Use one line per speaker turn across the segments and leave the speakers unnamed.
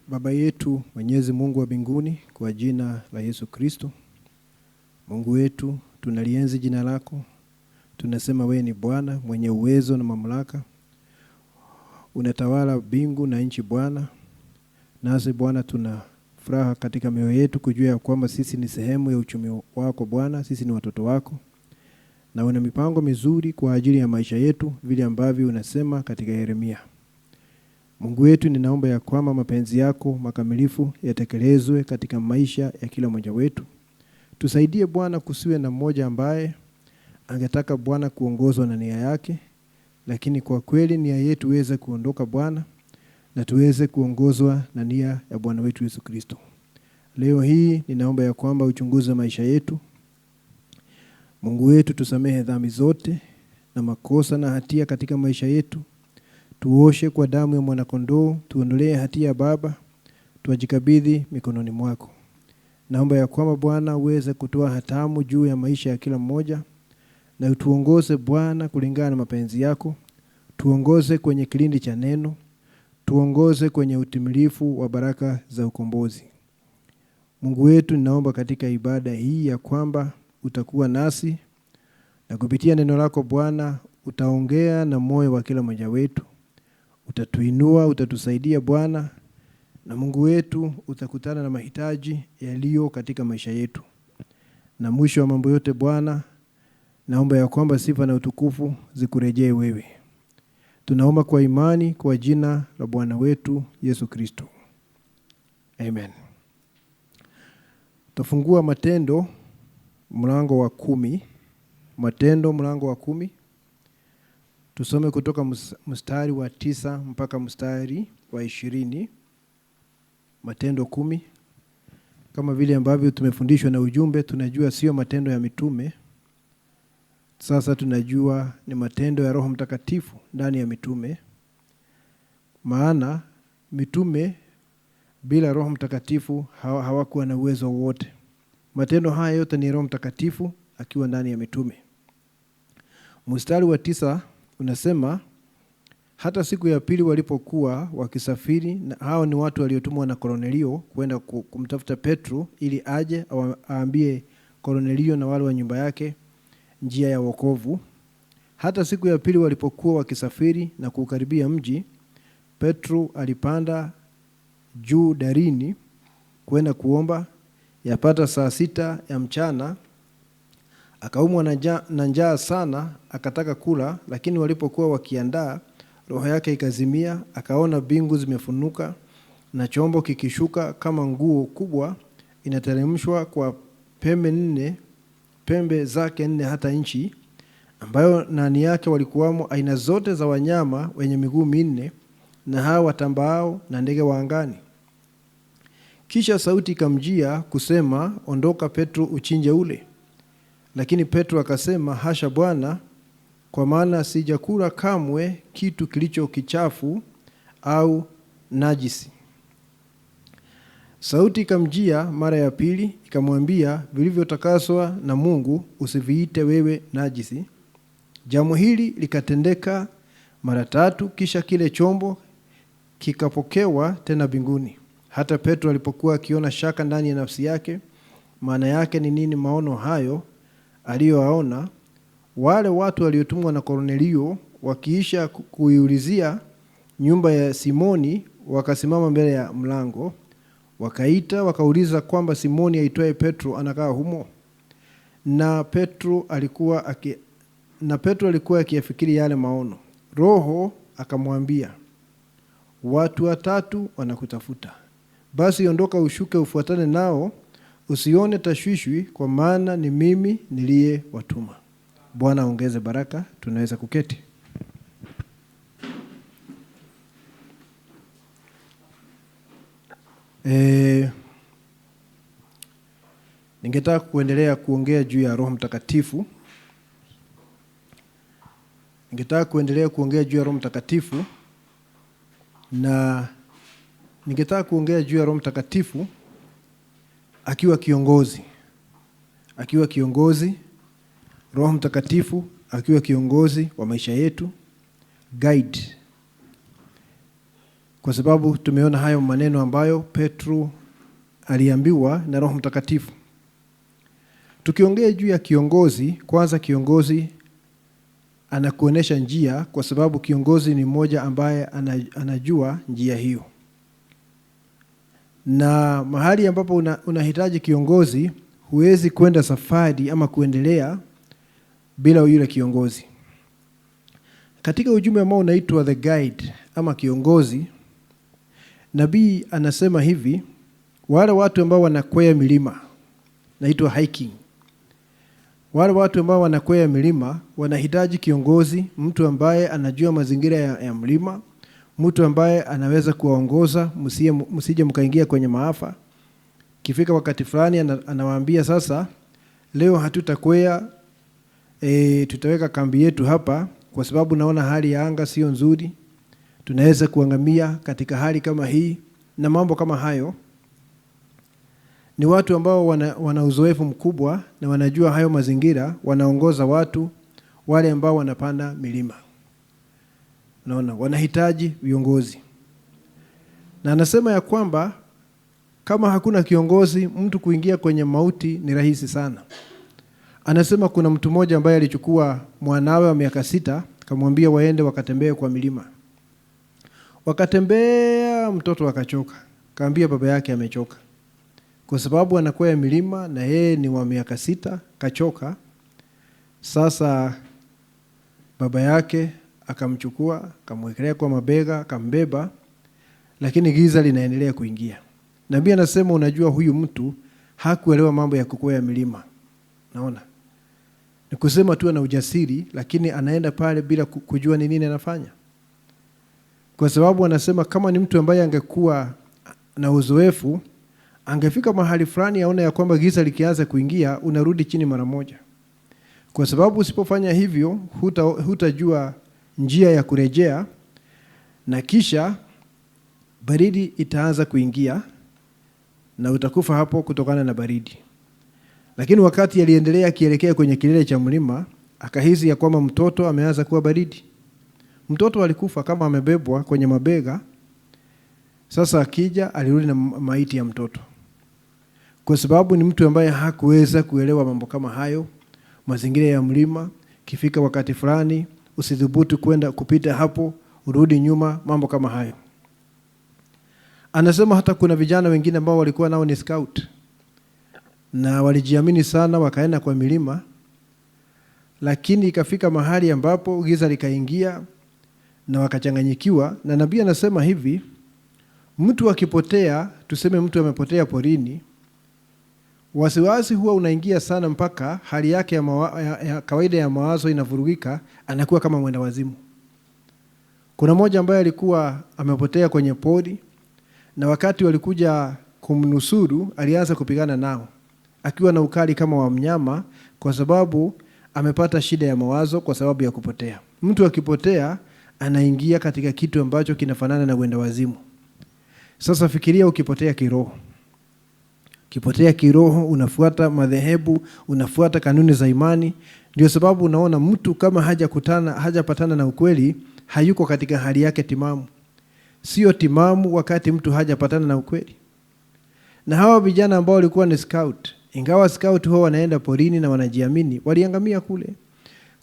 Baba yetu Mwenyezi Mungu wa mbinguni, kwa jina la Yesu Kristo, Mungu wetu, tunalienzi jina lako. Tunasema wewe ni Bwana mwenye uwezo na mamlaka. Unatawala mbingu na nchi Bwana. Nasi Bwana tuna furaha katika mioyo yetu kujua ya kwamba sisi ni sehemu ya uchumi wako Bwana, sisi ni watoto wako. Na una mipango mizuri kwa ajili ya maisha yetu, vile ambavyo unasema katika Yeremia. Mungu wetu, ninaomba ya kwamba mapenzi yako makamilifu yatekelezwe katika maisha ya kila mmoja wetu. Tusaidie Bwana, kusiwe na mmoja ambaye angetaka Bwana kuongozwa na nia yake, lakini kwa kweli nia yetu iweze kuondoka Bwana, na tuweze kuongozwa na nia ya Bwana wetu Yesu Kristo. Leo hii ninaomba ya kwamba uchunguze maisha yetu. Mungu wetu, tusamehe dhambi zote na makosa na hatia katika maisha yetu. Tuoshe kwa damu ya mwanakondoo, tuondolee hatia Baba, tuwajikabidhi mikononi mwako. Naomba ya kwamba Bwana uweze kutoa hatamu juu ya maisha ya kila mmoja, na utuongoze Bwana kulingana na mapenzi yako. Tuongoze kwenye kilindi cha neno, tuongoze kwenye utimilifu wa baraka za ukombozi. Mungu wetu, ninaomba katika ibada hii ya kwamba utakuwa nasi, na kupitia neno lako Bwana utaongea na moyo wa kila mmoja wetu. Utatuinua, utatusaidia Bwana, na Mungu wetu utakutana na mahitaji yaliyo katika maisha yetu. Na mwisho wa mambo yote Bwana, naomba ya kwamba sifa na utukufu zikurejee wewe. Tunaomba kwa imani kwa jina la Bwana wetu Yesu Kristo. Amen. Tufungua Matendo mlango wa 10. Matendo mlango wa 10. Tusome kutoka mstari wa 9 mpaka mstari wa 20. Matendo 10. Kama vile ambavyo tumefundishwa na ujumbe, tunajua sio matendo ya mitume. Sasa tunajua ni matendo ya Roho Mtakatifu ndani ya mitume. Maana mitume bila Roho Mtakatifu hawakuwa na uwezo wote. Matendo haya yote ni Roho Mtakatifu akiwa ndani ya mitume. Mstari wa 9 unasema, hata siku ya pili walipokuwa wakisafiri, na hao ni watu waliotumwa na Kornelio kwenda kumtafuta Petro ili aje aambie Kornelio na wale wa nyumba yake njia ya wokovu. Hata siku ya pili walipokuwa wakisafiri na kukaribia mji, Petro alipanda juu darini kwenda kuomba. Yapata saa 6 ya mchana, akaumwa na njaa sana, akataka kula, lakini walipokuwa wakiandaa, roho yake ikazimia. Akaona mbingu zimefunuka na chombo kikishuka kama nguo kubwa inateremshwa kwa pembe zake 4 hata nchi, ambayo ndani yake walikuwamo aina zote za wanyama wenye miguu 4 na hao watambaao na ndege wa angani. Kisha sauti ikamjia kusema, ondoka Petro, uchinje ule. Lakini Petro akasema, hasha Bwana, kwa maana sijakula kamwe kitu kilicho kichafu au najisi. Sauti ikamjia mara ya pili ikamwambia, vilivyotakaswa na Mungu usiviite wewe najisi. Jambo hili likatendeka mara 3, kisha kile chombo kikapokewa tena mbinguni. Hata Petro alipokuwa akiona shaka ndani ya nafsi yake, maana yake ni nini maono hayo aliyoyaona, wale watu waliotumwa na Kornelio wakiisha kuiulizia nyumba ya Simoni, wakasimama mbele ya mlango. Wakaita wakauliza kwamba Simoni aitwaye Petro anakaa humo. Na Petro alikuwa akiyafikiri yale maono. Roho akamwambia, watu 3 wanakutafuta. Basi ondoka, ushuke, ufuatane nao, usione tashwishwi, kwa maana ni mimi niliye watuma. Bwana aongeze baraka. Tunaweza kuketi. Ningetaka kuendelea kuongea juu ya Roho Mtakatifu. Na ningetaka kuongea juu ya Roho Mtakatifu akiwa kiongozi. Roho Mtakatifu akiwa kiongozi wa maisha yetu, guide. kwa sababu tumeona hayo maneno ambayo Petro aliambiwa na Roho Mtakatifu. Tukiongea juu ya kiongozi, kwanza kiongozi anakuonesha njia, kwa sababu kiongozi ni mmoja ambaye anajua njia hiyo. Na mahali ambapo unahitaji kiongozi, huwezi kwenda safari ama kuendelea bila yule kiongozi. Katika ujumbe ambao unaitwa The Guide ama kiongozi, nabii anasema hivi, wale watu ambao wanakwea milima, naitwa hiking. Wale watu ambao wanakwea milima wanahitaji kiongozi, mtu ambaye anajua mazingira ya mlima, mtu ambaye anaweza kuwaongoza msije mkaingia kwenye maafa. Kifika wakati fulani anawaambia sasa, leo hatutakwea, tutaweka kambi yetu hapa kwa sababu naona hali ya anga sio nzuri. Tunaweza kuangamia katika hali kama hii na mambo kama hayo. Ni watu ambao wana uzoefu mkubwa na wanajua hayo mazingira, wanaongoza watu wale ambao wanapanda milima. Naona wanahitaji viongozi. Na anasema ya kwamba kama hakuna kiongozi, mtu kuingia kwenye mauti ni rahisi sana. Anasema kuna mtu mmoja ambaye alichukua mwanawe wa miaka 6, akamwambia waende wakatembee kwa milima. Wakatembea, mtoto akachoka. Kaambia baba yake amechoka, kwa sababu anakwea milima na yeye ni wa miaka 6, kachoka. Sasa baba yake akamchukua, akamwekelea kwa mabega, akambeba, lakini giza linaendelea kuingia. Nabii anasema unajua huyu mtu hakuelewa mambo ya kukwea milima. Naona ni kusema tu ana ujasiri, lakini anaenda pale bila kujua ni nini anafanya. Kwa sababu anasema kama ni mtu ambaye angekuwa na uzoefu, angefika mahali fulani aone ya kwamba giza likianza kuingia, unarudi chini mara moja. Kwa sababu usipofanya hivyo, hutajua njia ya kurejea, na kisha baridi itaanza kuingia na utakufa hapo kutokana na baridi. Lakini wakati aliendelea akielekea kwenye kilele cha mlima, akahisi ya kwamba mtoto ameanza kuwa baridi. Mtoto alikufa kama amebebwa kwenye mabega. Sasa akija, alirudi na maiti ya mtoto. Kwa sababu ni mtu ambaye hakuweza kuelewa mambo kama hayo, mazingira ya mlima, kifika wakati fulani usidhubutu kwenda kupita hapo, urudi nyuma, mambo kama hayo. Anasema hata kuna vijana wengine ambao walikuwa nao ni scout na walijiamini sana, wakaenda kwa milima, lakini ikafika mahali ambapo giza likaingia na wakachanganyikiwa. Na nabii anasema hivi, mtu akipotea, tuseme mtu amepotea porini, wasiwasi huwa unaingia sana mpaka hali yake ya kawaida ya mawazo inavurugika, anakuwa kama mwenda wazimu. Kuna mmoja ambaye alikuwa amepotea kwenye pori, na wakati walikuja kumnusuru alianza kupigana nao akiwa na ukali kama wa mnyama, kwa sababu amepata shida ya mawazo kwa sababu ya kupotea. Mtu akipotea anaingia katika kitu ambacho kinafanana na mwenda wazimu. Sasa fikiria ukipotea kiroho. Kipotea kiroho, unafuata madhehebu, unafuata kanuni za imani. Ndio sababu unaona mtu kama hajapatana na ukweli, hayuko katika hali yake timamu. Sio timamu wakati mtu hajapatana na ukweli. Na hawa vijana ambao walikuwa ni scout, ingawa scout huwa wanaenda porini na wanajiamini, waliangamia kule.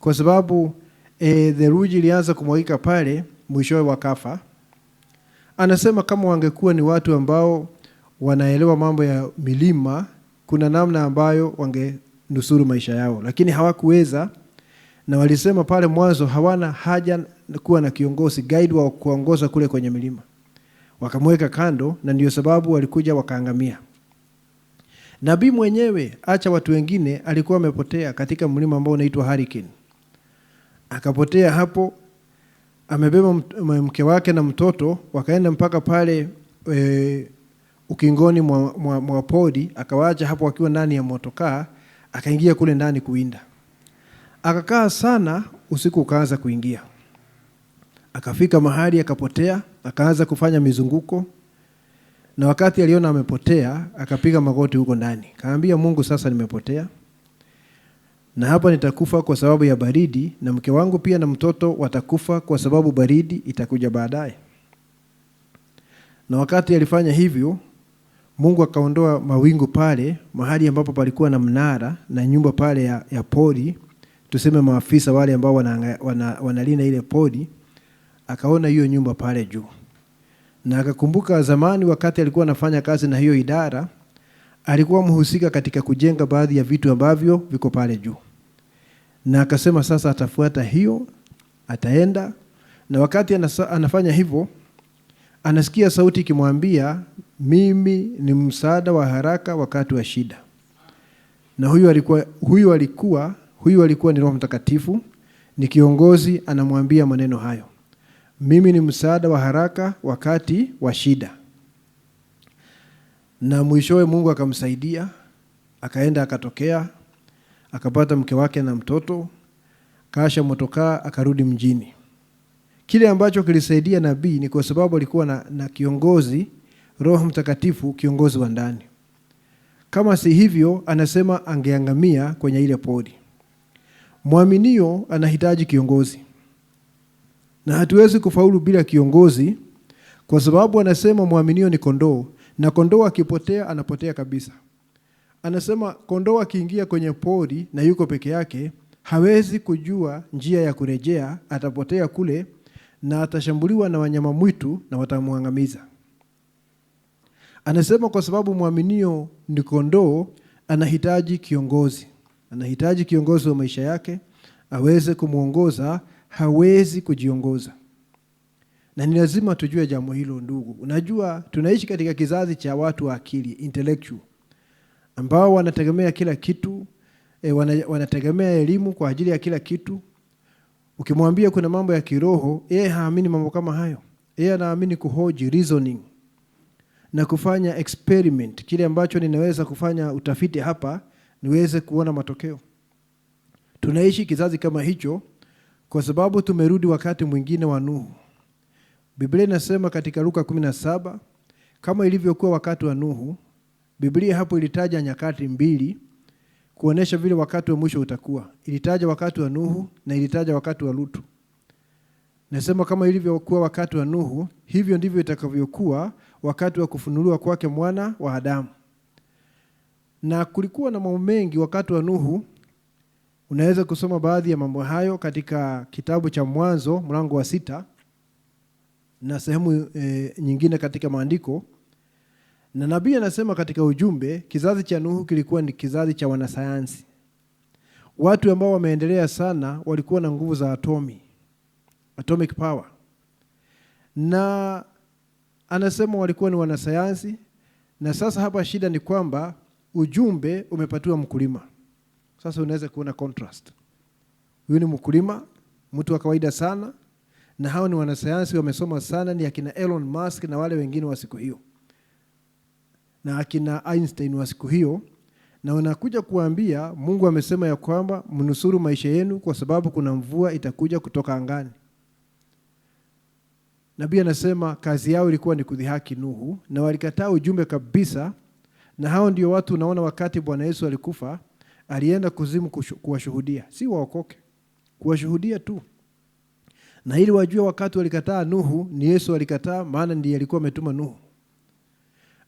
Kwa sababu theluji ilianza kumwagika pale, mwishowe wakafa. Anasema kama wangekuwa ni watu ambao wanaelewa mambo ya milima, kuna namna ambayo wangenusuru maisha yao, lakini hawakuweza. Na walisema pale mwanzo hawana haja kuwa na kiongozi, guide wa kuongoza kule kwenye milima. Wakamweka kando, na ndio sababu walikuja wakaangamia. Nabii mwenyewe, acha watu wengine, alikuwa amepotea katika mlima ambao unaitwa Hurricane. Akapotea hapo, amebeba mke wake na mtoto, wakaenda mpaka pale ukingoni mwa pori, akawaacha hapo wakiwa ndani ya motokaa, akaingia kule ndani kuwinda. Akakaa sana, usiku ukaanza kuingia. Akafika mahali akapotea, akaanza kufanya mizunguko, na wakati aliona amepotea, akapiga magoti huko ndani. Kaambia Mungu, sasa nimepotea, na hapa nitakufa kwa sababu ya baridi, na mke wangu pia na mtoto watakufa kwa sababu baridi itakuja baadaye. Na wakati alifanya hivyo, Mungu akaondoa mawingu pale, mahali ambapo palikuwa na mnara na nyumba pale ya pori, tuseme maafisa wale ambao wanalinda ile pori, akaona hiyo nyumba pale juu. Na akakumbuka zamani wakati alikuwa anafanya kazi na hiyo idara, alikuwa mhusika katika kujenga baadhi ya vitu ambavyo viko pale juu. Na akasema sasa atafuata hiyo, ataenda. Na wakati anafanya hivyo, anasikia sauti ikimwambia, mimi ni msaada wa haraka wakati wa shida. Na huyu alikuwa ni Roho Mtakatifu, ni kiongozi, anamwambia maneno hayo. Mimi ni msaada wa haraka wakati wa shida. Na mwishowe Mungu akamsaidia, akaenda akatokea, akapata mke wake na mtoto, kasha motokaa, akarudi mjini. Kile ambacho kilisaidia nabii ni kwa sababu alikuwa na kiongozi, Roho Mtakatifu, kiongozi wa ndani. Kama si hivyo, anasema angeangamia kwenye ile pori. Mwaminio anahitaji kiongozi. Na hatuwezi kufaulu bila kiongozi, kwa sababu anasema mwaminio ni kondoo, na kondoo akipotea anapotea kabisa. Anasema kondoo akiingia kwenye pori na yuko peke yake, hawezi kujua njia ya kurejea, atapotea kule na atashambuliwa na wanyama mwitu na watamuangamiza. Anasema kwa sababu mwaminio ni kondoo, anahitaji kiongozi. Anahitaji kiongozi wa maisha yake, aweze kumuongoza, hawezi kujiongoza. Na ni lazima tujue jambo hilo ndugu. Unajua tunaishi katika kizazi cha watu wa akili, intellectual, ambao wanategemea kila kitu, wanategemea elimu kwa ajili ya kila kitu. Ukimwambia kuna mambo ya kiroho, yeye haamini mambo kama hayo. Yeye anaamini kuhoji, reasoning, na kufanya experiment, kile ambacho ninaweza kufanya utafiti hapa niweze kuona matokeo. Tunaishi kizazi kama hicho kwa sababu tumerudi wakati mwingine wa Nuhu. Biblia inasema katika Luka 17, kama ilivyokuwa wakati wa Nuhu, Biblia hapo ilitaja nyakati mbili kuonesha vile wakati wa mwisho utakuwa. Ilitaja wakati wa Nuhu na ilitaja wakati wa Lutu. Nasema kama ilivyokuwa wakati wa Nuhu, hivyo ndivyo itakavyokuwa wakati wa kufunuliwa kwake mwana wa Adamu. Na kulikuwa na mambo mengi wakati wa Nuhu. Unaweza kusoma baadhi ya mambo hayo katika kitabu cha Mwanzo mlango wa 6 na sehemu nyingine katika maandiko. Na nabii anasema katika ujumbe, kizazi cha Nuhu kilikuwa ni kizazi cha wanasayansi. Watu ambao wameendelea sana, walikuwa na nguvu za atomic power. Na anasema walikuwa ni wanasayansi. Na sasa hapa shida ni kwamba ujumbe umepatiwa mkulima. Sasa unaweza kuona contrast. Huyu ni mkulima, mtu wa kawaida sana, na hao ni wanasayansi wamesoma sana, ni akina Elon Musk na wale wengine wa siku hiyo, na akina Einstein wa siku hiyo. Na wanakuja kuambia Mungu amesema ya kwamba mnusuru maisha yenu kwa sababu kuna mvua itakuja kutoka angani. Nabii anasema kazi yao ilikuwa ni kudhihaki Nuhu, na walikataa ujumbe kabisa. Na hao ndio watu unaona wakati Bwana Yesu alikufa, alienda kuzimu kuwashuhudia, si waokoke, kuwashuhudia tu. Na ili wajue wakati walikataa Nuhu, ni Yesu alikataa, maana ndiye alikuwa ametuma Nuhu.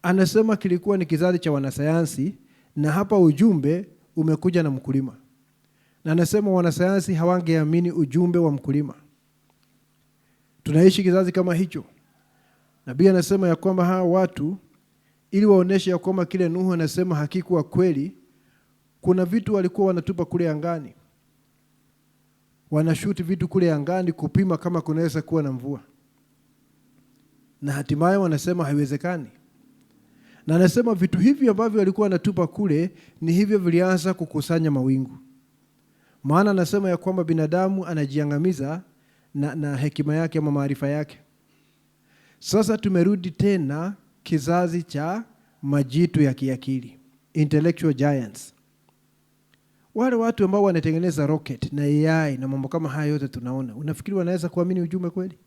Anasema kilikuwa ni kizazi cha wanasayansi, na hapa ujumbe umekuja na mkulima. Na anasema wanasayansi hawangeamini ujumbe wa mkulima. Tunaishi kizazi kama hicho. Nabii anasema ya kwamba hawa watu, ili waoneshe ya kwamba kile Nuhu anasema hakikuwa kweli, kuna vitu walikuwa wanatupa kule angani. Wanashuti vitu kule angani kupima kama kunaweza kuwa na mvua. Na hatimaye wanasema haiwezekani. Na anasema vitu hivi ambavyo walikuwa wanatupa kule ni hivyo vilianza kukusanya mawingu. Maana anasema ya kwamba binadamu anajiangamiza na hekima yake ama maarifa yake. Sasa tumerudi tena kizazi cha majitu ya kiakili, intellectual giants. Wale watu ambao wanatengeneza rocket na AI na mambo kama haya yote tunaona, unafikiri wanaweza kuamini ujumbe kweli?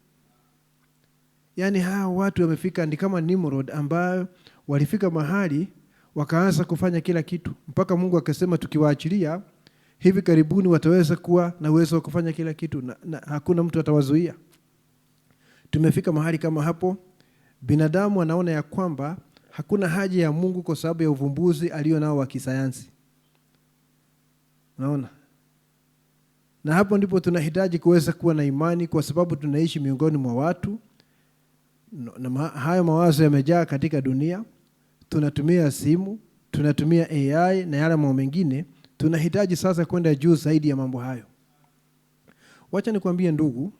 Yaani hao watu wamefika ni kama Nimrod, ambao walifika mahali wakaanza kufanya kila kitu, mpaka Mungu akasema tukiwaachilia hivi karibuni wataweza kuwa na uwezo wa kufanya kila kitu, na hakuna mtu atawazuia. Tumefika mahali kama hapo, binadamu anaona ya kwamba hakuna haja ya Mungu kwa sababu ya uvumbuzi alio nao wa kisayansi. Unaona? Na hapo ndipo tunahitaji kuweza kuwa na imani, kwa sababu tunaishi miongoni mwa watu na hayo mawazo yamejaa katika dunia. Tunatumia simu, tunatumia AI na yale mambo mengine. Tunahitaji sasa kwenda juu zaidi ya mambo hayo. Wacha nikwambie ndugu,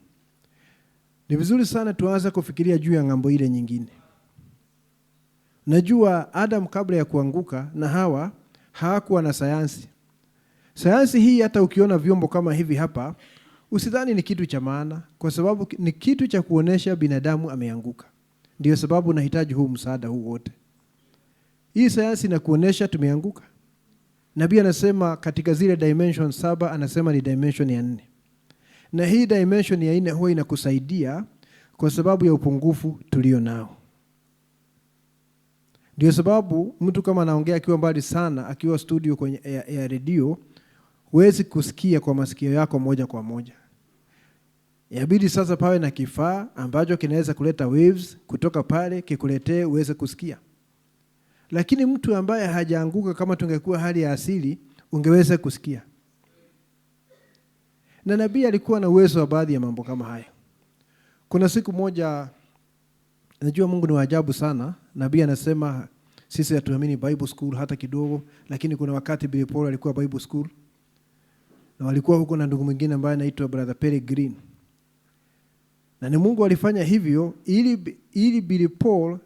ni vizuri sana tuanze kufikiria juu ya ng'ambo ile nyingine. Najua Adam kabla ya kuanguka na Hawa hawakuwa na sayansi. Sayansi hii hata ukiona vyombo kama hivi hapa, usidhani ni kitu cha maana, kwa sababu ni kitu cha kuonesha binadamu ameanguka. Ndio sababu nahitaji huu msaada huu wote. Hii sayansi inakuonesha tumeanguka. Nabii anasema katika zile dimension 7, anasema ni dimension ya 4. Na hii dimension ya 4 huwa inakusaidia kwa sababu ya upungufu tulio nao. Ndio sababu mtu kama anaongea akiwa mbali sana, akiwa studio kwenye ya redio, huwezi kusikia kwa masikio yako moja kwa moja. Yabidi sasa pawe na kifaa ambacho kinaweza kuleta waves kutoka pale kikuletee uweze kusikia. Lakini mtu ambaye hajaanguka, kama tungekuwa hali ya asili, ungeweza kusikia. Na nabii alikuwa na uwezo wa baadhi ya mambo kama haya. Kuna siku moja, najua Mungu ni wa ajabu sana, nabii anasema sisi hatuamini Bible school hata kidogo, lakini kuna wakati Billy Paul alikuwa Bible school. Na walikuwa huko na ndugu mwingine ambaye anaitwa Brother Perry Green. Na ni Mungu alifanya hivyo ili Billy Paul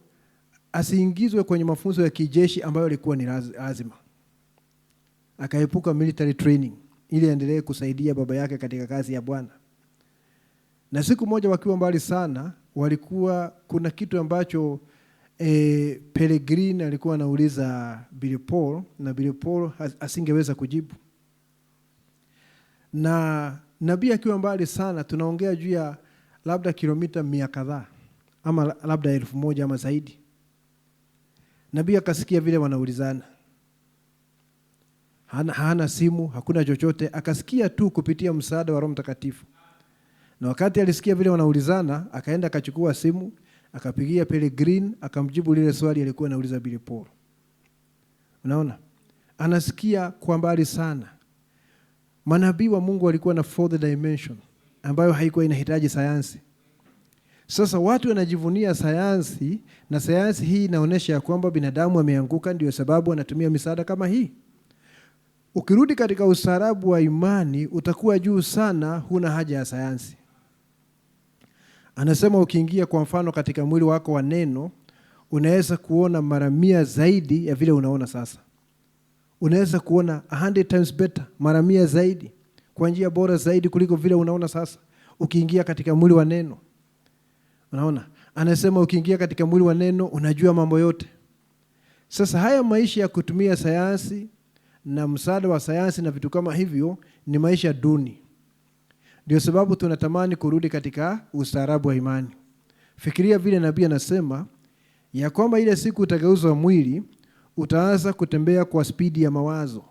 asiingizwe kwenye mafunzo ya kijeshi ambayo alikuwa ni lazima. Akaepuka military training ili aendelee kusaidia baba yake katika kazi ya Bwana. Na siku moja wakiwa mbali sana, walikuwa kuna kitu ambacho Perry Green alikuwa anauliza Billy Paul, na Billy Paul asingeweza kujibu. Na nabii akiwa mbali sana, tunaongea juu ya labda kilomita 100 kadhaa ama labda 1000 ama zaidi. Nabii akasikia vile wanaulizana. Hana simu, hakuna chochote, akasikia tu kupitia msaada wa Roho Mtakatifu. Na wakati alisikia vile wanaulizana, akaenda akachukua simu, akapigia Perry Green, akamjibu lile swali alikuwa anauliza Billy Paul. Unaona? Anasikia kwa mbali sana. Manabii wa Mungu walikuwa na 4th dimension ambayo haikuwa inahitaji sayansi. Sasa watu wanajivunia sayansi, na sayansi hii inaonyesha ya kwamba binadamu ameanguka, ndio sababu anatumia misaada kama hii. Ukirudi katika ustaarabu wa imani, utakuwa juu sana, huna haja ya sayansi. Anasema ukiingia kwa mfano katika mwili wako wa neno, unaweza kuona mara 100 zaidi ya vile unaona sasa. Unaweza kuona 100 times better, mara 100 zaidi, kwa njia bora zaidi kuliko vile unaona sasa, ukiingia katika mwili wa neno. Unaona? Anasema ukiingia katika mwili wa neno, unajua mambo yote. Sasa haya maisha ya kutumia sayansi na msaada wa sayansi na vitu kama hivyo ni maisha duni. Ndio sababu tunatamani kurudi katika ustaarabu wa imani. Fikiria vile nabii anasema ya kwamba ile siku utageuzwa mwili, utaanza kutembea kwa spidi ya mawazo.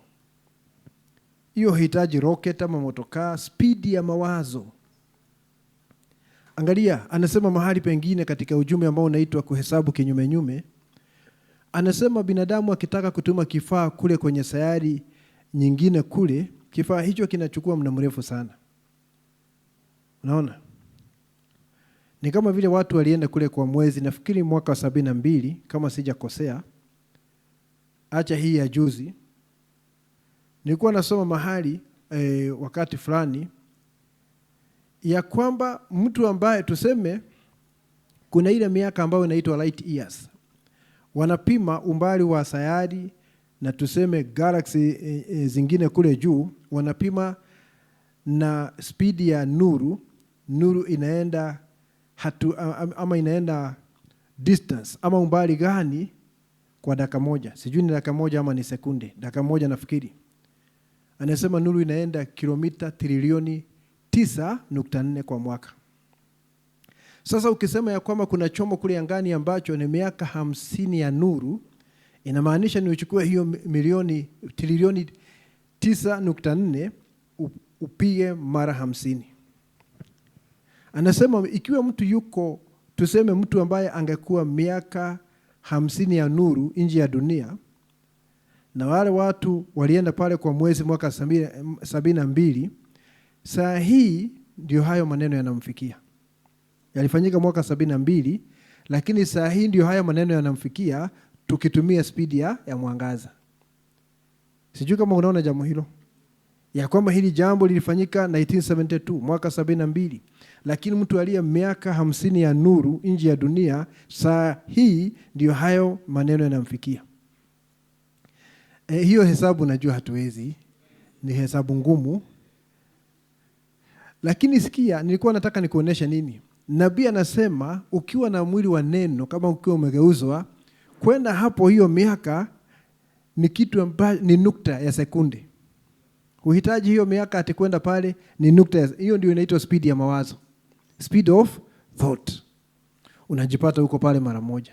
Hiyo hitaji rocket ama motokaa, spidi ya mawazo. Angalia, anasema mahali pengine katika ujumbe ambao unaitwa kuhesabu kinyume nyume. Anasema binadamu akitaka kutuma kifaa kule kwenye sayari nyingine kule, kifaa hicho kinachukua muda mrefu sana. Unaona? Ni kama vile watu walienda kule kwa mwezi, nafikiri mwaka wa 72 kama sijakosea. Acha hii ya juzi. Nilikuwa nasoma mahali wakati fulani ya kwamba mtu ambaye tuseme kuna ile miaka ambayo inaitwa light years. Wanapima umbali wa sayari na tuseme galaxy zingine kule juu, wanapima na speed ya nuru. Nuru inaenda ama inaenda distance ama umbali gani kwa dakika moja. Sijui ni dakika moja ama ni sekunde. Dakika moja nafikiri. Anasema nuru inaenda kilomita trilioni 9.4 kwa mwaka. Sasa ukisema ya kwamba kuna chombo kule angani ambacho ni miaka 50 ya nuru, inamaanisha ni uchukue hiyo trilioni 9.4 upige mara 50. Anasema ikiwa mtu yuko tuseme mtu ambaye angekuwa miaka 50 ya nuru nje ya dunia, na wale watu walienda pale kwa mwezi mwaka 72, saa hii ndio hayo maneno yanamfikia. Yalifanyika mwaka 72, lakini saa hii ndio haya maneno yanamfikia tukitumia spidi ya mwangaza. Sijui kama unaona jambo hilo, ya kwamba hili jambo lilifanyika 1972, mwaka 72, lakini mtu aliye miaka 50 ya nuru nje ya dunia, saa hii ndio hayo maneno yanamfikia. Hiyo hesabu najua hatuwezi, ni hesabu ngumu, lakini sikia, nilikuwa nataka nikuonesha nini. Nabii anasema ukiwa na mwili wa neno, kama ukiwa umegeuzwa kwenda hapo, hiyo miaka ni kitu ambacho ni nukta ya sekunde. Uhitaji hiyo miaka ati kwenda pale, ni nukta. Hiyo ndio inaitwa speed ya mawazo, speed of thought. Unajipata huko pale mara moja,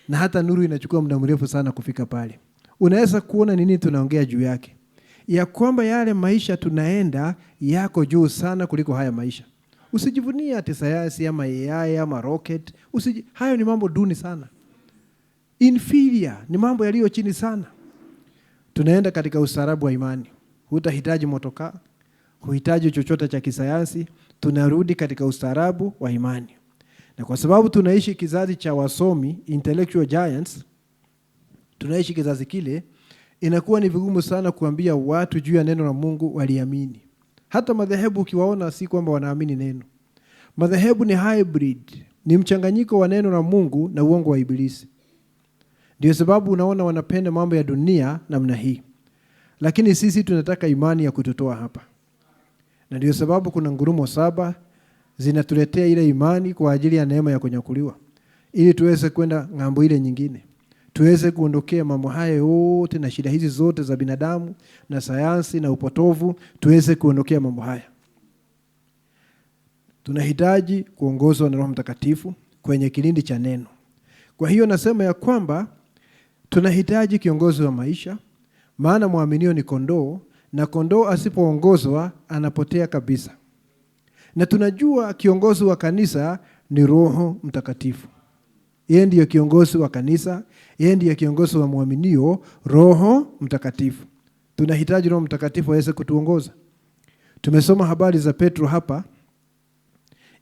na hata nuru inachukua muda mrefu sana kufika pale. Unaweza kuona nini tunaongea juu yake, ya kwamba yale maisha tunaenda yako juu sana kuliko haya maisha. Usijivunie ati sayansi ama AI ama rocket. Hayo ni mambo duni sana, inferior, ni mambo yaliyo chini sana. Tunaenda katika ustaarabu wa imani. Hutahitaji motokaa, huhitaji chochote cha kisayansi. Tunarudi katika ustaarabu wa imani. Na kwa sababu tunaishi kizazi cha wasomi, intellectual giants, tunaishi kizazi kile, inakuwa ni vigumu sana kuambia watu juu ya neno la Mungu waliamini. Hata madhehebu ukiwaona, si kwamba wanaamini neno. Madhehebu ni hybrid, ni mchanganyiko wa neno la Mungu na uongo wa ibilisi. Ndio sababu unaona wanapenda mambo ya dunia namna hii. Lakini sisi tunataka imani ya kututoa hapa. Na ndio sababu kuna ngurumo 7 zinatuletea ile imani kwa ajili ya neema ya kunyakuliwa, ili tuweze kwenda ng'ambo ile nyingine. Tuweze kuondokea mambo haya yote na shida hizi zote za binadamu na sayansi na upotovu, tuweze kuondokea mambo haya. Tunahitaji kuongozwa na Roho Mtakatifu kwenye kilindi cha neno. Kwa hiyo nasema ya kwamba tunahitaji kiongozi wa maisha, maana mwaminio ni kondoo, na kondoo asipoongozwa anapotea kabisa. Na tunajua kiongozi wa kanisa ni Roho Mtakatifu. Yeye ndiye kiongozi wa kanisa, yeye ndiye kiongozi wa mwaminio, Roho Mtakatifu. Tunahitaji Roho Mtakatifu aweze kutuongoza. Tumesoma habari za Petro hapa,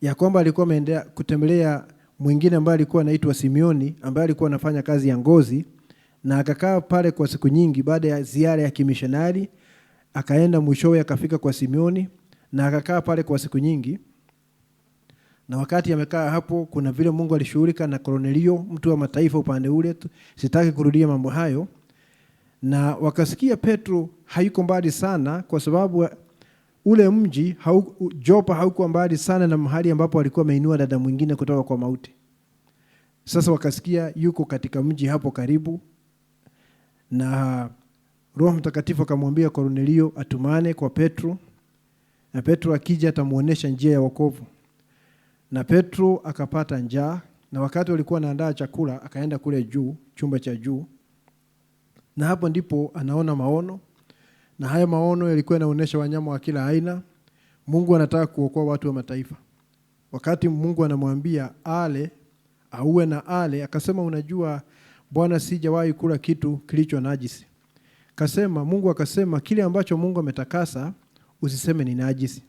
ya kwamba alikuwa ameenda kutembelea mwingine ambaye alikuwa anaitwa Simioni, ambaye alikuwa anafanya kazi ya ngozi, na akakaa pale kwa siku nyingi. Baada ya ziara ya kimishonari, akaenda mwishowe akafika kwa Simioni na akakaa pale kwa siku nyingi. Na wakati amekaa hapo, kuna vile Mungu alishughulika na Kornelio, mtu wa mataifa upande ule. Sitaki kurudia mambo hayo. Na wakasikia Petro hayuko mbali sana, kwa sababu ule mji Jopa hauko mbali sana na mahali ambapo alikuwa ameinua dada mwingine kutoka kwa mauti. Sasa wakasikia yuko katika mji hapo karibu, na Roho Mtakatifu akamwambia Kornelio atumane kwa Petro, na Petro akija atamuonesha njia ya wokovu. Na Petro akapata njaa, na wakati walikuwa wanaandaa chakula akaenda kule juu, chumba cha juu. Na hapo ndipo anaona maono, na haya maono yalikuwa yanaonyesha wanyama wa kila aina. Mungu anataka kuokoa watu wa mataifa. Wakati Mungu anamwambia ale, auwe na ale, akasema unajua Bwana, sijawahi kula kitu kilicho najisi. Mungu akasema kile ambacho Mungu ametakasa usiseme ni najisi.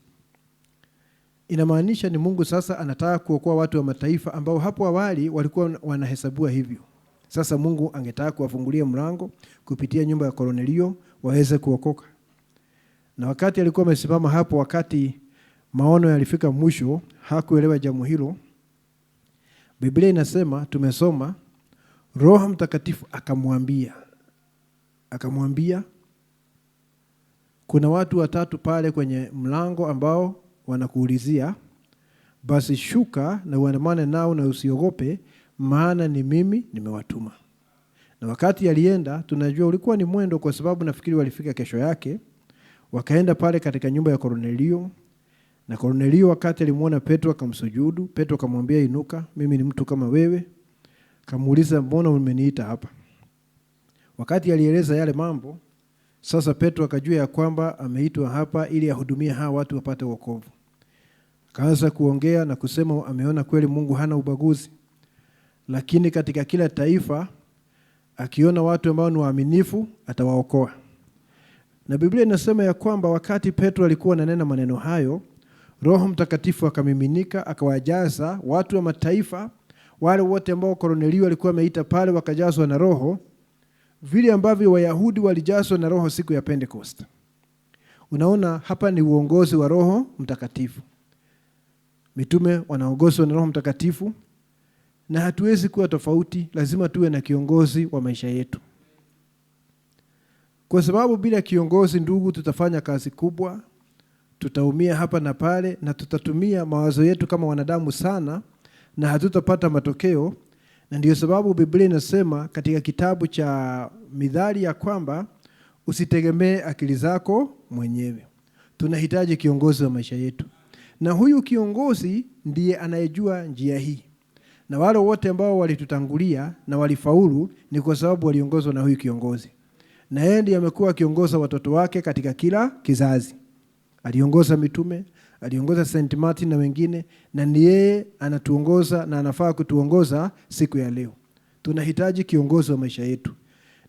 Inamaanisha ni Mungu sasa anataka kuokoa watu wa mataifa ambao hapo awali walikuwa wanahesabua hivyo. Sasa Mungu angetaka kuwafungulia mlango kupitia nyumba ya Kornelio waweze kuokoka. Na wakati alikuwa amesimama hapo, wakati maono yalifika mwisho, hakuelewa jambo hilo. Biblia inasema, tumesoma, Roho Mtakatifu akamwambia kuna watu 3 pale kwenye mlango ambao wanakuulizia, basi shuka na uandamane nao na usiogope, maana ni mimi nimewatuma. Na wakati alienda, tunajua ulikuwa ni mwendo, kwa sababu nafikiri walifika kesho yake. Wakaenda pale katika nyumba ya Kornelio, na Kornelio wakati alimuona Petro akamsujudu. Petro akamwambia inuka, mimi ni mtu kama wewe. Kamuuliza mbona umeniita hapa? Wakati alieleza yale mambo, sasa Petro akajua ya kwamba ameitwa hapa ili ahudumie hawa watu wapate wokovu. Akaanza kuongea na kusema ameona kweli Mungu hana ubaguzi, lakini katika kila taifa akiona watu ambao ni waaminifu atawaokoa. Na Biblia inasema ya kwamba wakati Petro alikuwa ananena maneno hayo, Roho Mtakatifu akamiminika, akawajaza watu wa mataifa, wale wote ambao Kornelio alikuwa ameita pale wakajazwa na Roho, vile ambavyo Wayahudi walijazwa na Roho siku ya Pentecost. Unaona, hapa ni uongozi wa Roho Mtakatifu. Mitume wanaongozwa na Roho Mtakatifu, na hatuwezi kuwa tofauti, lazima tuwe na kiongozi wa maisha yetu. Kwa sababu bila kiongozi, ndugu, tutafanya kazi kubwa, tutaumia hapa na pale, na tutatumia mawazo yetu kama wanadamu sana, na hatutapata matokeo. Na ndio sababu Biblia inasema katika kitabu cha Mithali ya kwamba usitegemee akili zako mwenyewe. Tunahitaji kiongozi wa maisha yetu, na huyu kiongozi ndiye anayejua njia hii. Na wale wote ambao walitutangulia na walifaulu ni kwa sababu waliongozwa na huyu kiongozi. Na yeye ndiye amekuwa akiongoza watoto wake katika kila kizazi. Aliongoza mitume, aliongoza St. Martin na wengine, na ni yeye anatuongoza na anafaa kutuongoza siku ya leo. Tunahitaji kiongozi wa maisha yetu.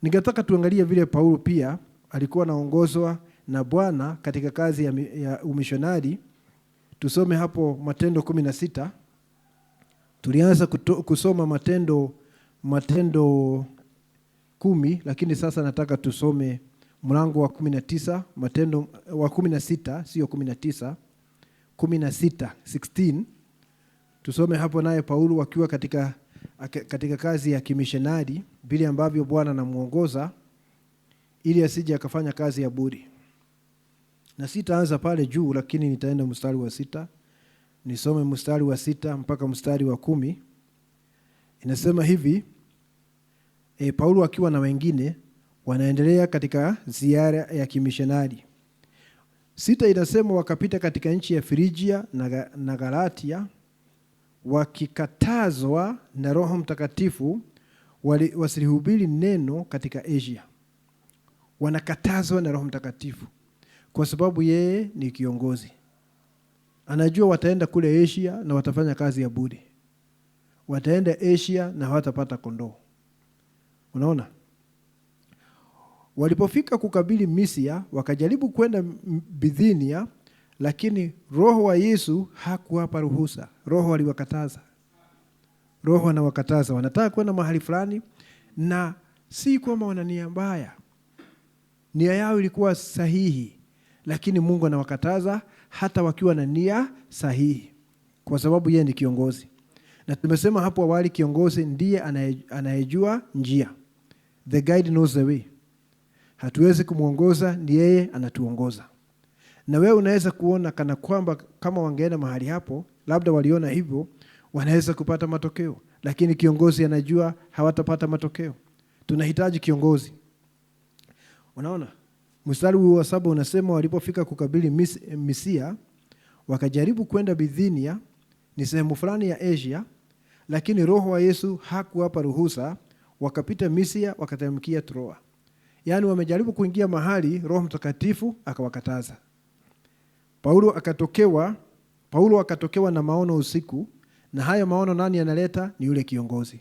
Ningetaka tuangalie vile Paulo pia alikuwa anaongozwa na Bwana katika kazi ya umishonari. Tusome hapo Matendo 16. Tulianza kusoma Matendo 10, lakini sasa nataka tusome mlango wa 19, Matendo wa 16, sio 19, 16. Tusome hapo naye Paulo akiwa katika kazi ya kimishonari, vile ambavyo Bwana anamuongoza ili asije akafanya kazi ya bure. Na sitaanza pale juu, lakini nitaenda mstari wa 6. Nisome mstari wa 6 mpaka mstari wa 10. Inasema hivi, Paulo akiwa na wengine wanaendelea katika ziara ya kimishonari. 6 inasema wakapita katika nchi ya Frigia na Galatia, wakikatazwa na Roho Mtakatifu wasilihubiri neno katika Asia. Wanakatazwa na Roho Mtakatifu kwa sababu yeye ni kiongozi. Anajua wataenda kule Asia na watafanya kazi ya bure. Wataenda Asia na hawatapata kondoo. Unaona? Walipofika kukabili Misia, wakajaribu kwenda Bithinia, lakini Roho wa Yesu hakuwapa ruhusa. Roho aliwakataza. Roho anawakataza. Wanataka kwenda mahali fulani, na si kwamba wana nia mbaya. Nia yao ilikuwa sahihi, lakini Mungu anawakataza hata wakiwa na nia sahihi, kwa sababu yeye ni kiongozi. Na tumesema hapo awali kiongozi ndiye anayejua njia. The guide knows the way. Hatuwezi kumuongoza, ni yeye anatuongoza. Na wewe unaweza kuona kana kwamba kama wangeenda mahali hapo, labda waliona hivyo, wanaweza kupata matokeo. Lakini kiongozi anajua hawatapata matokeo. Tunahitaji kiongozi. Unaona? Mstari wa 7 unasema walipofika kukabili Misia, wakajaribu kwenda Bithinia, ni sehemu fulani ya Asia, lakini Roho wa Yesu hakuwapa ruhusa. Wakapita Misia, wakateremkia Troa. Yaani wamejaribu kuingia mahali, Roho Mtakatifu akawakataza. Paulo akatokewa na maono usiku, na haya maono nani analeta? Ni yule kiongozi.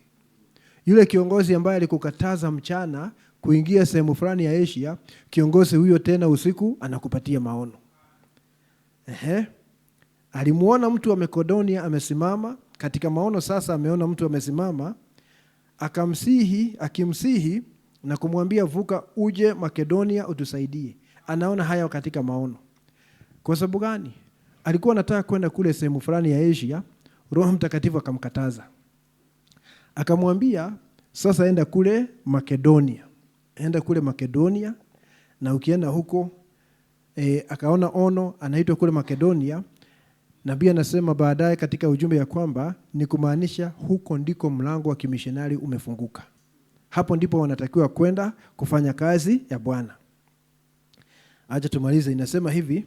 Yule kiongozi ambaye alikukataza mchana kuingia sehemu fulani ya Asia, kiongozi huyo tena usiku anakupatia maono. Alimuona mtu wa Makedonia amesimama katika maono. Sasa ameona mtu amesimama, akimsihi na kumwambia vuka uje Makedonia utusaidie. Anaona haya katika maono. Kwa sababu gani? Alikuwa anataka kwenda kule sehemu fulani ya Asia. Roho Mtakatifu akamkataza. Akamwambia sasa enda kule Makedonia. Enda kule Makedonia, na ukienda huko akaona ono, anaitwa kule Makedonia. Nabii anasema baadaye katika ujumbe ya kwamba ni kumaanisha huko ndiko mlango wa kimishonari umefunguka. Hapo ndipo wanatakiwa kwenda kufanya kazi ya Bwana. Acha tumalize. Inasema hivi,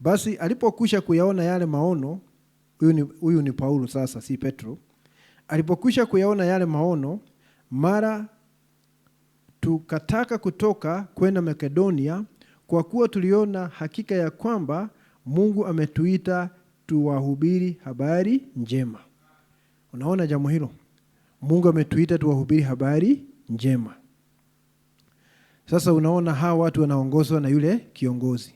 basi alipokwisha kuyaona yale maono, huyu ni Paulo sasa, si Petro. Alipokwisha kuyaona yale maono, mara tukataka kutoka kwenda Makedonia, kwa kuwa tuliona hakika ya kwamba Mungu ametuita tuwahubiri habari njema. Unaona jambo hilo? Mungu ametuita tuwahubiri habari njema. Sasa unaona hawa watu wanaongozwa na yule kiongozi.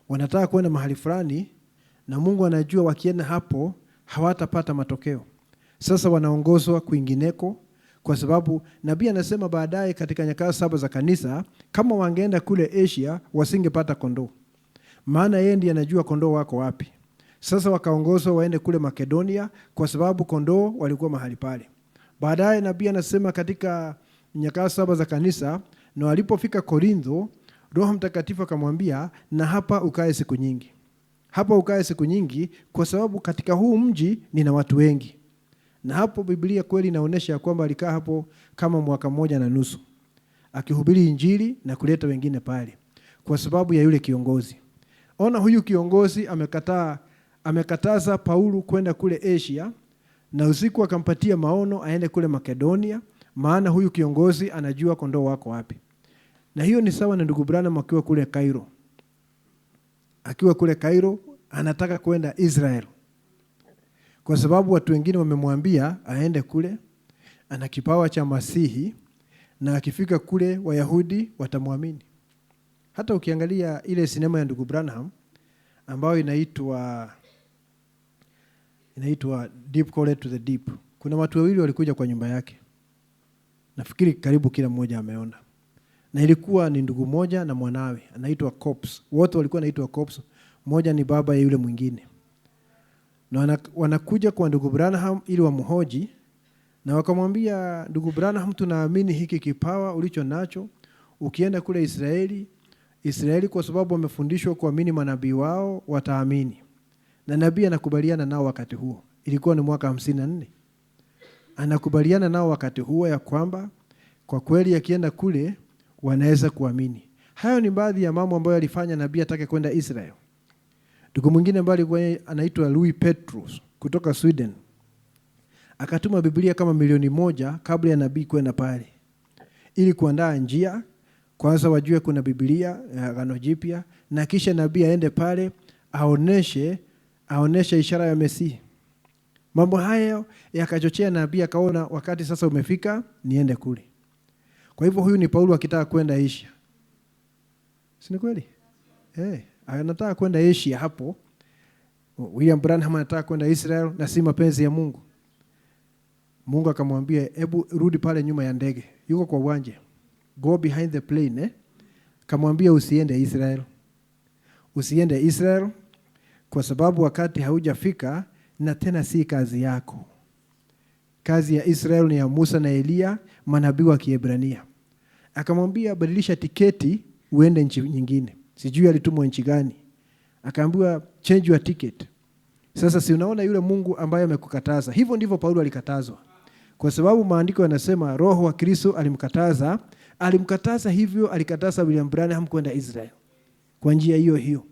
Wanataka kwenda mahali fulani na Mungu anajua wakienda hapo hawatapata matokeo. Sasa wanaongozwa kwingineko, kwa sababu nabii anasema baadaye katika nyakati 7 za kanisa, kama wangeenda kule Asia wasingepata kondoo. Maana yeye ndiye anajua kondoo wako wapi. Sasa wakaongozwa waende kule Makedonia kwa sababu kondoo walikuwa mahali pale. Baadaye nabii anasema katika nyakati 7 za kanisa, na walipofika Korintho, Roho Mtakatifu akamwambia, na hapa ukae siku nyingi. Hapa ukae siku nyingi kwa sababu katika huu mji nina watu wengi. Na hapo Biblia kweli inaonyesha kwamba alikaa hapo kama 1.5 mwaka akihubiri injili na kuleta wengine pale kwa sababu ya yule kiongozi. Ona, huyu kiongozi amekataza Paulo kwenda kule Asia, na usiku akampatia maono aende kule Makedonia, maana huyu kiongozi anajua kondoo wako wapi. Na hiyo ni sawa na ndugu Branham akiwa kule Cairo. Akiwa kule Cairo anataka kwenda Israel, kwa sababu watu wengine wamemwambia aende kule, ana kipawa cha Masihi, na akifika kule Wayahudi watamwamini. Hata ukiangalia ile sinema ya ndugu Branham ambayo inaitwa Deep Call to the Deep, kuna watu wawili walikuja kwa nyumba yake. Nafikiri karibu kila mmoja ameona. Na ilikuwa ni ndugu moja na mwanawe anaitwa Cops. Wote walikuwa wanaitwa Cops. Mmoja ni baba ya yule mwingine. Na wanakuja kwa ndugu Branham ili wamhoji, na wakamwambia, ndugu Branham, tunaamini hiki kipawa ulicho nacho, ukienda kule Israeli kwa sababu wamefundishwa kuamini manabii wao wataamini. Na nabii anakubaliana nao wakati huo. Ilikuwa ni mwaka 54. Anakubaliana nao wakati huo ya kwamba kwa kweli akienda kule wanaweza kuamini. Hayo ni baadhi ya mambo ambayo alifanya nabii atake kwenda Israel. Ndugu mwingine ambaye anaitwa Louis Petrus kutoka Sweden akatuma Biblia kama 1,000,000 kabla ya nabii kwenda pale, ili kuandaa njia. Kwanza wajue kuna Biblia ya Agano Jipya, na kisha nabii aende pale aoneshe ishara ya Mesihi. Mambo hayo yakachochea nabii akaona wakati sasa umefika niende kule. Kwa hivyo huyu ni Paulo akitaka kwenda Asia. Si ni kweli? Anataka kwenda Asia hapo. William Branham anataka kwenda Israel na si mapenzi ya Mungu. Mungu akamwambia, hebu rudi pale nyuma ya ndege. Yuko kwa uwanja. Go behind the plane. Akamwambia usiende Israel. Usiende Israel kwa sababu wakati haujafika, na tena si kazi yako. Kazi ya Israel ni ya Musa na Elia, manabii wa Kiebrania. Akamwambia badilisha tiketi uende nchi nyingine. Sijui alitumwa nchi gani. Akaambiwa change your ticket. Sasa si unaona yule Mungu ambaye amekukataza. Hivyo ndivyo Paulo alikatazwa. Kwa sababu maandiko yanasema Roho wa Kristo alimkataza hivyo, alikataza William Branham kwenda Israel. Kwa njia hiyo.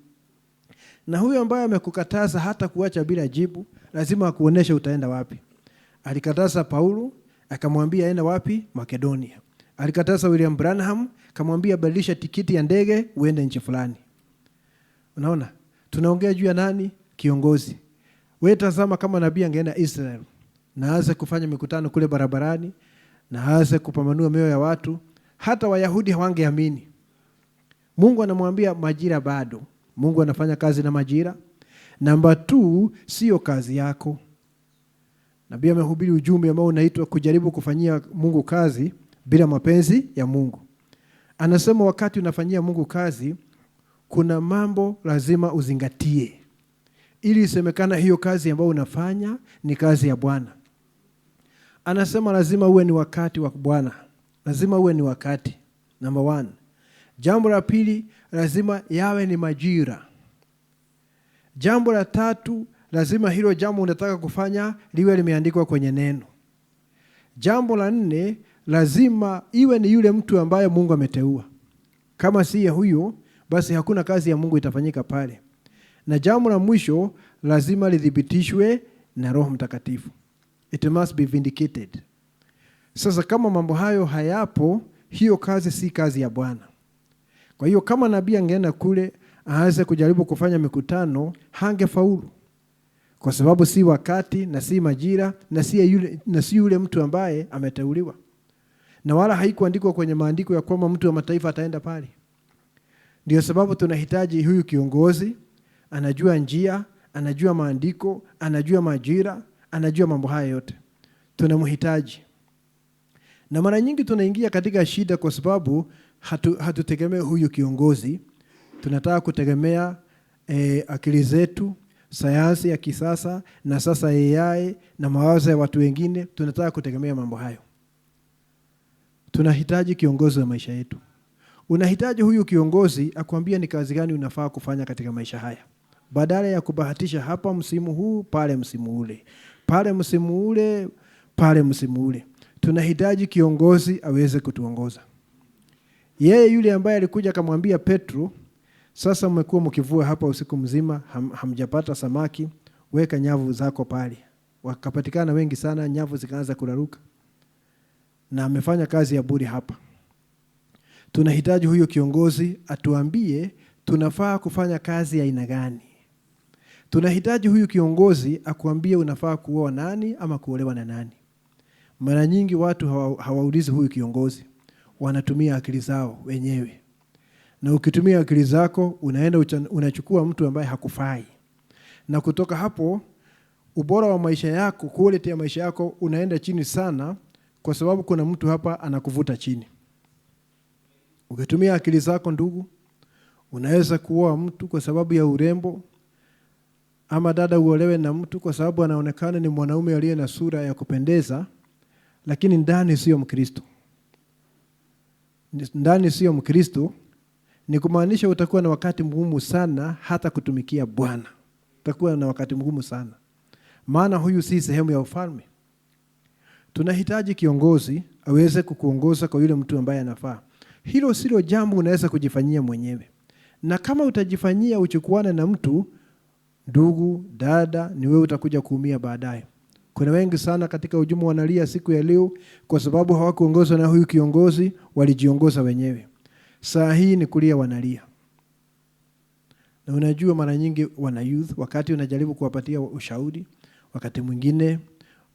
Na huyo ambaye amekukataza hata kuacha bila jibu, lazima akuoneshe utaenda wapi. Alikataza Paulo, akamwambia aenda wapi? Makedonia. Alikataza William Branham, akamwambia badilisha tikiti ya ndege uende nchi fulani. Unaona? Tunaongea juu ya nani? Kiongozi. Wewe tazama kama nabii angeenda Israel, na aanze kufanya mikutano kule barabarani, na aanze kupambanua mioyo ya watu, hata Wayahudi hawangeamini. Mungu anamwambia majira bado. Mungu anafanya kazi na majira. Namba 2, sio kazi yako. Nabii amehubiri ujumbe ambao unaitwa kujaribu kufanyia Mungu kazi bila mapenzi ya Mungu. Anasema wakati unafanyia Mungu kazi, kuna mambo lazima uzingatie, ili isemekana hiyo kazi ambayo unafanya ni kazi ya Bwana. Anasema lazima uwe ni wakati wa Bwana. Lazima uwe ni wakati. Number 1. Jambo la pili, lazima yawe ni majira. Jambo la 3, lazima hilo jambo unataka kufanya liwe limeandikwa kwenye neno. Jambo la 4, lazima iwe ni yule mtu ambaye Mungu ameteua. Kama si ya huyo, basi hakuna kazi ya Mungu itafanyika pale. Na jambo la mwisho, lazima lidhibitishwe na Roho Mtakatifu. It must be vindicated. Sasa kama mambo hayo hayapo, hiyo kazi si kazi ya Bwana. Kwa hiyo kama nabii angeenda kule aanze kujaribu kufanya mikutano, hangefaulu. Kwa sababu si wakati na si majira na si yule mtu ambaye ameteuliwa. Na wala haikuandikwa kwenye maandiko ya kwamba mtu wa mataifa ataenda pale. Ndio sababu tunahitaji huyu kiongozi, anajua njia, anajua maandiko, anajua majira, anajua mambo haya yote. Tunamhitaji. Na mara nyingi tunaingia katika shida kwa sababu hatutegemea huyu kiongozi. Tunataka kutegemea akili zetu, sayansi ya kisasa na sasa AI na mawazo ya watu wengine. Tunataka kutegemea mambo hayo. Tunahitaji kiongozi wa maisha yetu. Unahitaji huyu kiongozi akwambie ni kazi gani unafaa kufanya katika maisha haya. Badala ya kubahatisha hapa msimu huu, pale msimu ule. Pale msimu ule, pale msimu ule. Tunahitaji kiongozi aweze kutuongoza. Yeye yule ambaye alikuja akamwambia Petro, sasa mmekuwa mkivua hapa usiku mzima, hamjapata samaki, weka nyavu zako pale. Wakapatikana wengi sana, nyavu zikaanza kuraruka. Na amefanya kazi ya bure hapa. Tunahitaji huyo kiongozi atuambie tunafaa kufanya kazi ya aina gani. Tunahitaji huyu kiongozi akuambie unafaa kuoa nani ama kuolewa na nani. Mara nyingi watu hawaulizi huyu kiongozi. Wanatumia akili zao wenyewe. Na ukitumia akili zako unaenda unachukua mtu ambaye hakufai. Na kutoka hapo ubora wa maisha yako, quality ya maisha yako unaenda chini sana kwa sababu kuna mtu hapa anakuvuta chini. Ukitumia akili zako ndugu, unaweza kuoa mtu kwa sababu ya urembo, ama dada uolewe na mtu kwa sababu anaonekana ni mwanaume aliye na sura ya kupendeza, lakini ndani sio Mkristo. Ndani sio Mkristo, ni kumaanisha utakuwa na wakati mgumu sana hata kutumikia Bwana. Utakuwa na wakati mgumu sana. Maana huyu si sehemu ya ufalme. Tunahitaji kiongozi aweze kukuongoza kwa yule mtu ambaye anafaa. Hilo silo jambo unaweza kujifanyia mwenyewe. Na kama utajifanyia uchukuane na mtu, ndugu, dada, ni wewe utakuja kuumia baadaye. Kuna wengi sana katika ujumbe wanalia siku ya leo kwa sababu hawakuongozwa na huyu kiongozi, walijiongoza wenyewe. Saa hii ni kulia wanalia. Na unajua mara nyingi wana youth wakati unajaribu kuwapatia ushauri, wakati mwingine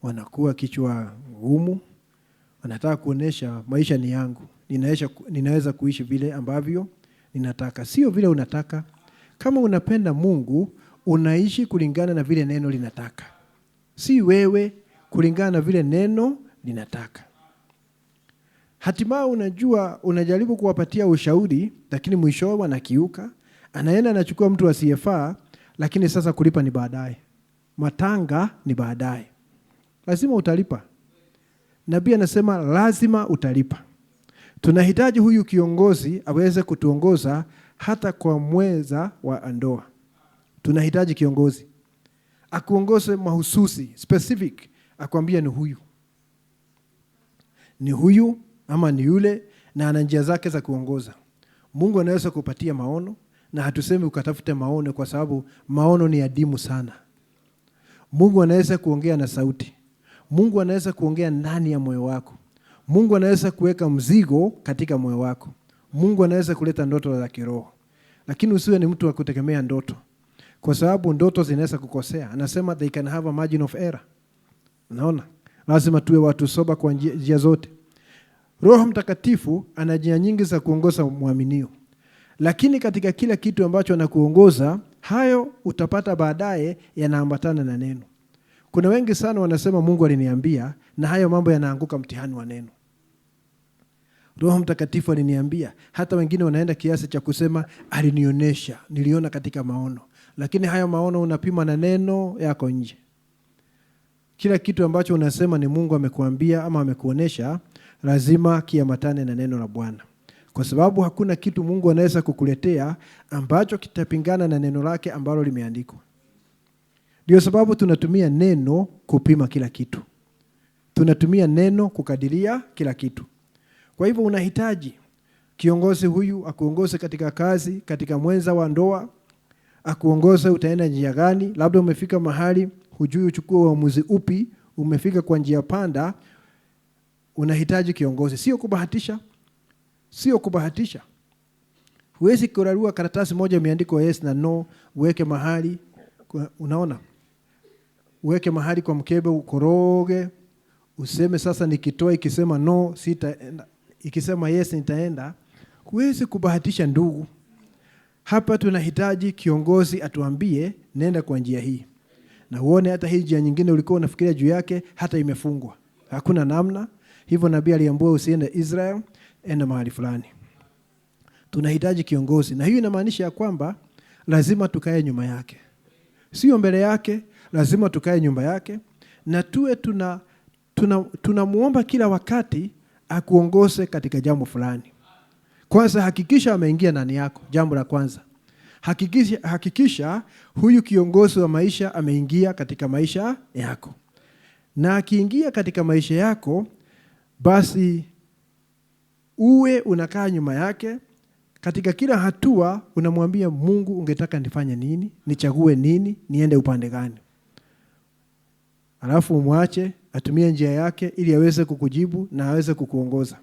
wanakuwa kichwa ngumu, wanataka kuonesha maisha ni yangu. Ninaweza kuishi vile ambavyo ninataka, sio vile unataka. Kama unapenda Mungu, unaishi kulingana na vile neno linataka. Si wewe kulingana na vile neno linataka. Hatimaye unajua unajaribu kuwapatia ushauri, lakini mwishowe wanakiuka. Anaenda anachukua mtu asiyefaa, lakini sasa kulipa ni baadaye. Matanga ni baadaye. Lazima utalipa. Nabii anasema lazima utalipa. Tunahitaji huyu kiongozi aweze kutuongoza hata kwa mwenza wa ndoa. Tunahitaji kiongozi akuongoze mahususi, specific, akwambia ni huyu. Ni huyu ama ni yule, na ana njia zake za kuongoza. Mungu anaweza kupatia maono, na hatusemi ukatafute maono kwa sababu maono ni adimu sana. Mungu anaweza kuongea na sauti. Mungu anaweza kuongea ndani ya moyo wako. Mungu anaweza kuweka mzigo katika moyo wako. Mungu anaweza kuleta ndoto za kiroho. Lakini usiwe ni mtu wa kutegemea ndoto. Kwa sababu ndoto zinaweza kukosea. Anasema they can have a margin of error. Unaona? Lazima tuwe watu soba kwa njia zote. Roho Mtakatifu ana njia nyingi za kuongoza muaminio. Lakini katika kila kitu ambacho anakuongoza, hayo utapata baadaye yanaambatana na neno. Kuna wengi sana wanasema Mungu aliniambia, na hayo mambo yanaanguka mtihani wa neno. Roho Mtakatifu aliniambia, hata wengine wanaenda kiasi cha kusema alinionyesha, niliona katika maono. Lakini hayo maono unapima na neno yako nje. Kila kitu ambacho unasema ni Mungu amekuambia ama amekuonesha, lazima kiambatane na neno la Bwana. Kwa sababu hakuna kitu Mungu anaweza kukuletea ambacho kitapingana na neno lake ambalo limeandikwa. Ndio sababu tunatumia neno kupima kila kitu. Tunatumia neno kukadiria kila kitu. Kwa hivyo unahitaji kiongozi huyu akuongoze katika kazi, katika mwenza wa ndoa, akuongoze utaenda njia gani. Labda umefika mahali hujui uchukue uamuzi upi, umefika kwa njia panda, unahitaji kiongozi. Sio kubahatisha. Sio kubahatisha. Huwezi kurarua karatasi moja imeandikwa yes na no, uweke mahali, unaona? Uweke mahali kwa mkebe, ukoroge, useme sasa nikitoa ikisema no sitaenda, ikisema yes nitaenda. Huwezi kubahatisha ndugu. Hapa tunahitaji kiongozi atuambie nenda kwa njia hii. Na uone hata hii njia nyingine ulikuwa unafikiria juu yake hata imefungwa. Hakuna namna. Hivyo nabii aliambiwa usiende Israel, enda mahali fulani. Tunahitaji kiongozi, na hiyo inamaanisha ya kwamba lazima tukae nyuma yake. Sio mbele yake, lazima tukae nyuma yake, na tuwe tunamuomba kila wakati akuongoze katika jambo fulani. Kwanza hakikisha ameingia ndani yako, jambo la kwanza. Hakikisha huyu kiongozi wa maisha ameingia katika maisha yako. Na akiingia katika maisha yako, basi uwe unakaa nyuma yake. Katika kila hatua unamwambia Mungu, ungetaka nifanye nini? Nichague nini? Niende upande gani? Alafu umwache atumie njia yake ili aweze kukujibu na aweze kukuongoza.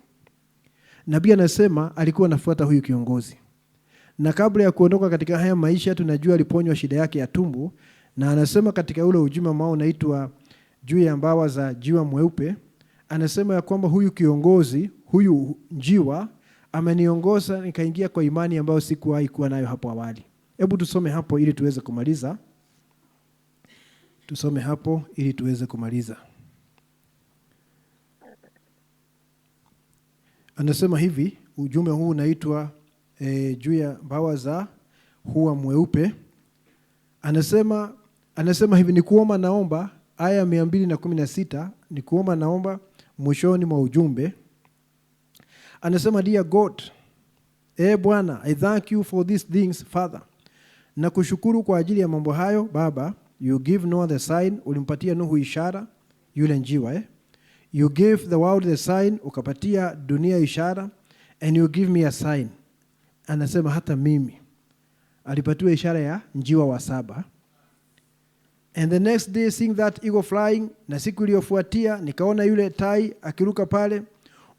Nabii anasema alikuwa anafuata huyu kiongozi. Na kabla ya kuondoka katika haya maisha, tunajua aliponywa shida yake ya tumbo, na anasema katika ule ujumbe ambao unaitwa juu ya mbawa za njiwa mweupe, anasema ya kwamba huyu kiongozi, huyu njiwa ameniongoza nikaingia kwa imani ambayo sikuwahi kuwa nayo hapo awali. Hebu tusome hapo ili tuweze kumaliza. Tusome hapo ili tuweze kumaliza. Anasema hivi, ujumbe huu unaitwa juu ya mbawa za hua mweupe. Anasema hivi, nikuomba naomba, aya 216, nikuomba naomba mwishoni mwa ujumbe. Anasema, dear God, Bwana, I thank you for these things, Father. Na kushukuru kwa ajili ya mambo hayo, Baba. You give Noah the sign, ulimpatia Nuhu ishara, yule njiwa. You gave the world the sign, ukapatia dunia ishara, and you give me a sign. Anasema hata mimi alipatiwa ishara ya njiwa wa 7. And the next day seeing that eagle flying, na siku iliyofuatia nikaona yule tai akiruka pale.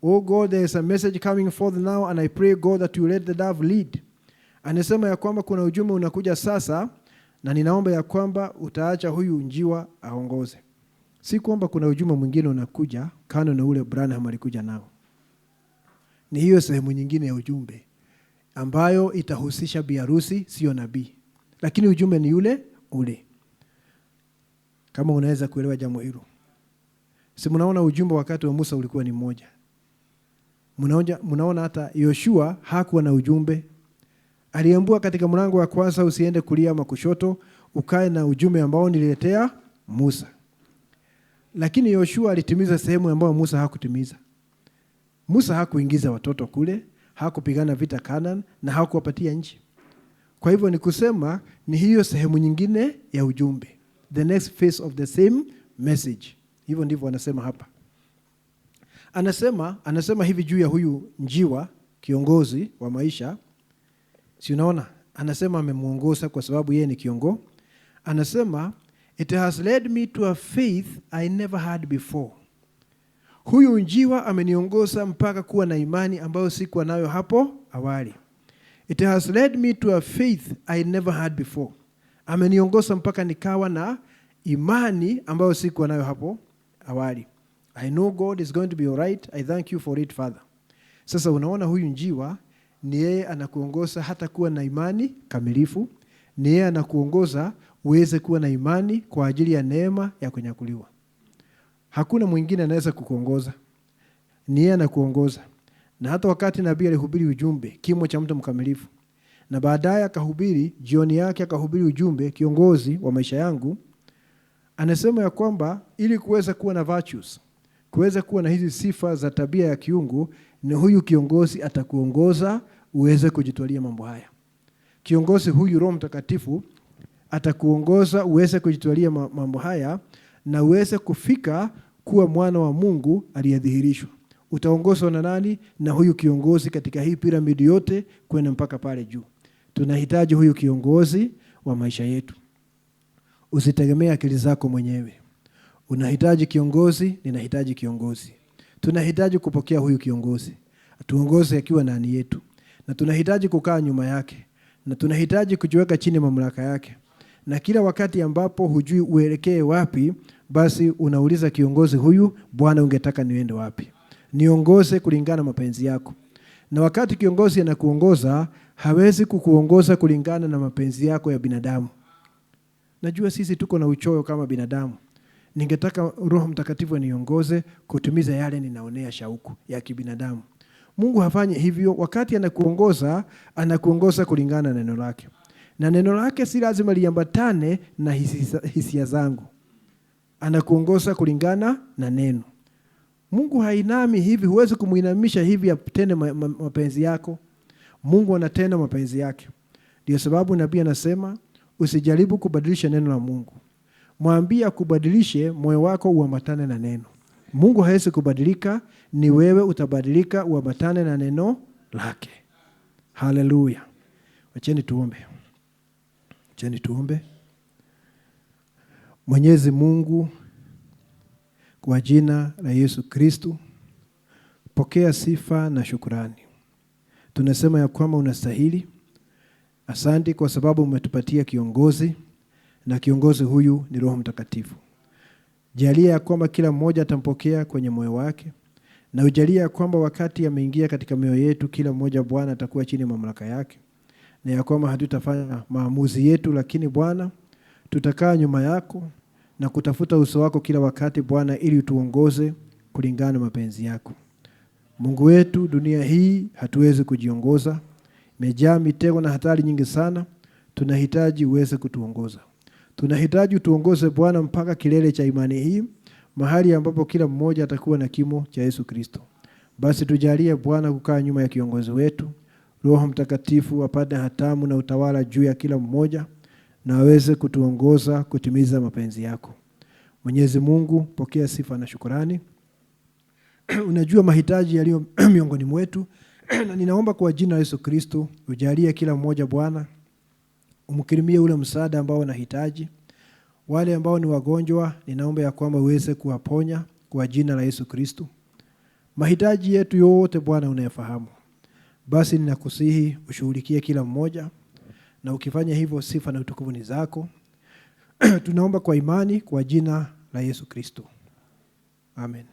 Oh God, there is a message coming forth now, and I pray God that you let the dove lead. Anasema ya kwamba kuna ujumbe unakuja sasa, na ninaomba ya kwamba utaacha huyu njiwa aongoze. Si kwamba kuna ujumbe mwingine unakuja kando na ule Branham alikuja nao. Ni hiyo sehemu nyingine ya ujumbe ambayo itahusisha biharusi, sio nabii. Lakini ujumbe ni ule ule. Kama unaweza kuelewa jambo hilo. Si mnaona ujumbe wakati wa Musa ulikuwa ni mmoja. Mnaona hata Yoshua hakuwa na ujumbe. Aliambiwa katika mlango wa kwanza usiende kulia ama kushoto, ukae na ujumbe ambao nililetea Musa. Lakini Yoshua alitimiza sehemu ambayo Musa hakutimiza. Musa hakuingiza watoto kule, hakupigana vita Canaan, na hakuwapatia nchi. Kwa hivyo ni kusema ni hiyo sehemu nyingine ya ujumbe. The next phase of the same message. Hivyo ndivyo anasema hapa. Anasema hivi juu ya huyu njiwa kiongozi wa maisha. Si unaona? Anasema amemuongoza kwa sababu yeye ni kiongozi. Anasema it has led me to a faith I never had before. Huyu njiwa ameniongoza mpaka kuwa na imani ambayo sikuwa nayo hapo awali. It has led me to a faith I never had before. Ameniongoza mpaka nikawa na imani ambayo sikuwa nayo hapo awali. I know God is going to be all right. I thank you for it, Father. Sasa unaona huyu njiwa ni yeye anakuongoza hata kuwa na imani kamilifu. Ni yeye anakuongoza uweze kuwa na imani kwa ajili ya neema ya kunyakuliwa. Hakuna mwingine anaweza kukuongoza. Ni yeye anakuongoza. Na hata wakati nabii alihubiri ujumbe, kimo cha mtu mkamilifu, na baadaye akahubiri, jioni yake akahubiri ujumbe, kiongozi wa maisha yangu, anasema ya kwamba ili kuweza kuwa na virtues, kuweza kuwa na hizi sifa za tabia ya kiungu, ni huyu kiongozi atakuongoza uweze kujitwalia mambo haya. Kiongozi huyu Roho Mtakatifu atakuongoza uweze kujitwalia mambo haya na uweze kufika kuwa mwana wa Mungu aliyedhihirishwa. Utaongozwa na nani? Na huyu kiongozi katika hii piramidi yote kwenda mpaka pale juu. Tunahitaji huyu kiongozi wa maisha yetu. Usitegemea akili zako mwenyewe. Unahitaji kiongozi, ninahitaji kiongozi. Tunahitaji kupokea huyu kiongozi. Atuongoze akiwa ndani yetu. na tunahitaji kukaa nyuma yake, na tunahitaji kujiweka chini mamlaka yake. Na kila wakati ambapo hujui uelekee wapi, basi unauliza kiongozi huyu, Bwana, ungetaka niende wapi? Niongoze kulingana na mapenzi yako. Na wakati kiongozi anakuongoza, hawezi kukuongoza kulingana na mapenzi yako ya binadamu. Najua sisi tuko na uchoyo kama binadamu. Ningetaka Roho Mtakatifu aniongoze kutimiza yale ninaonea shauku ya kibinadamu. Mungu hafanyi hivyo. Wakati anakuongoza kulingana na neno lake. Na neno lake si lazima liambatane na hisia zangu. Anakuongoza kulingana na neno. Mungu hainami hivi, huwezi kumuinamisha hivi atende mapenzi yako. Mungu anatenda mapenzi yake. Ndio sababu nabii anasema usijaribu kubadilisha neno la Mungu. Mwambie kubadilishe, moyo wako uambatane na neno. Mungu hawezi kubadilika, ni wewe utabadilika uambatane na neno lake. Haleluya. Wacheni tuombe. Mwenyezi Mungu, kwa jina la Yesu Kristo, pokea sifa na shukrani. Tunasema ya kwamba unastahili. Asante kwa sababu umetupatia kiongozi, na kiongozi huyu ni Roho Mtakatifu. Jalia ya kwamba kila mmoja atampokea kwenye moyo wake, na ujalia ya kwamba wakati ameingia katika mioyo yetu, kila mmoja Bwana atakuwa chini mamlaka yake, na ya kwamba hatutafanya maamuzi yetu, lakini Bwana tutakaa nyuma yako na kutafuta uso wako kila wakati Bwana, ili utuongoze kulingana na mapenzi yako. Mungu wetu, dunia hii hatuwezi kujiongoza. Imejaa mitego na hatari nyingi sana. Tunahitaji uweze kutuongoza. Tunahitaji utuongoze Bwana mpaka kilele cha imani hii, mahali ambapo kila mmoja atakuwa na kimo cha Yesu Kristo. Basi tujalie Bwana kukaa nyuma ya kiongozi wetu. Roho Mtakatifu apate hatamu na utawala juu ya kila mmoja, na aweze kutuongoza kutimiza mapenzi yako. Mwenyezi Mungu, pokea sifa na shukrani. Unajua mahitaji yaliyo miongoni mwetu, na ninaomba kwa jina la Yesu Kristo ujalie kila mmoja Bwana, umkirimie ule msaada ambao wanahitaji. Wale ambao ni wagonjwa, ninaomba ya kwamba uweze kuwaponya kwa jina la Yesu Kristo. Mahitaji yetu yote Bwana unayafahamu. Basi ninakusihi ushughulikie kila mmoja, na ukifanya hivyo sifa na utukufu ni zako. Tunaomba kwa imani kwa jina la Yesu Kristo. Amen.